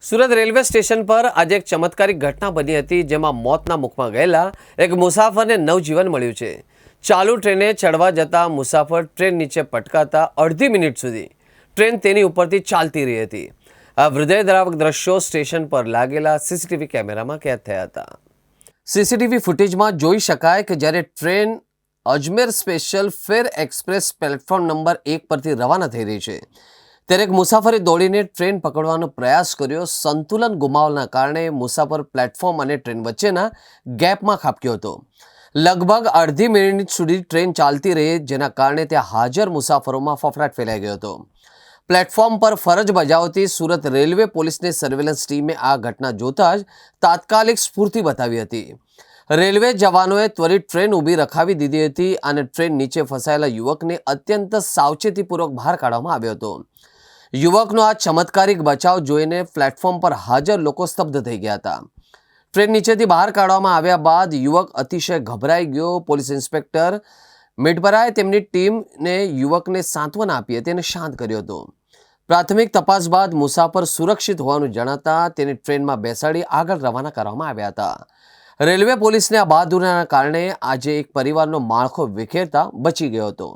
Surat railway station પર આજે એક ચમત્કારિક ઘટના બની હતી, જેમાં મોતના મુખમાં ગયેલા એક મુસાફરને નવજીવન મળ્યું છે। ચાલુ ટ્રેને ચડવા જતા મુસાફર ટ્રેન નીચે પટકાતા અડધી મિનિટ સુધી ટ્રેન તેની ઉપરથી ચાલતી રહી હતી। આ હૃદયદ્રાવક દ્રશ્યો સ્ટેશન પર લાગેલા સીસીટીવી કેમેરામાં કેદ થયા હતા। સીસીટીવી ફૂટેજમાં જોઈ શકાય કે જ્યારે ટ્રેન અજમેર સ્પેશિયલ ફેર એક્સપ્રેસ પ્લેટફોર્મ નંબર 1 પરથી રવાના થઈ રહી છે, ત્યારે એક મુસાફરે દોડીને ટ્રેન પકડવાનો પ્રયાસ કર્યો। સંતુલન ગુમાવવાના કારણે મુસાફર પ્લેટફોર્મ અને ટ્રેન વચ્ચેના ગેપમાં ખાબક્યો હતો। લગભગ અડધી મિનિટ સુધી ટ્રેન ચાલતી રહી, જેના કારણે ત્યાં હાજર મુસાફરોમાં ફફડાટ ફેલાઈ ગયો હતો। પ્લેટફોર્મ પર ફરજ બજાવતી સુરત રેલવે પોલીસની સર્વેલન્સ ટીમે આ ઘટના જોતા જ તાત્કાલિક સ્ફૂર્તિ બતાવી હતી। રેલવે જવાનોએ ત્વરિત ટ્રેન ઊભી રખાવી દીધી હતી અને ટ્રેન નીચે ફસાયેલા યુવકને અત્યંત સાવચેતીપૂર્વક બહાર કાઢવામાં આવ્યો હતો। યુવકનો આ ચમત્કારિક બચાવ જોઈને પ્લેટફોર્મ પર હાજર લોકો સ્તબ્ધ થઈ ગયા હતા। ટ્રેન નીચેથી બહાર કાઢવામાં આવ્યા બાદ યુવક અતિશય ગભરાઈ ગયો। પોલીસ ઇન્સ્પેક્ટર મિડપરાએ તેમની ટીમને યુવકને સાંત્વના આપી હતી અને શાંત કર્યો હતો। પ્રાથમિક તપાસ બાદ મુસાફર સુરક્ષિત હોવાનું જણાતા તેને ટ્રેનમાં બેસાડી આગળ રવાના કરવામાં આવ્યા હતા। રેલવે પોલીસને આ બહાદુરીના કારણે આજે એક પરિવારનો માળખો વિખેરતા બચી ગયો હતો।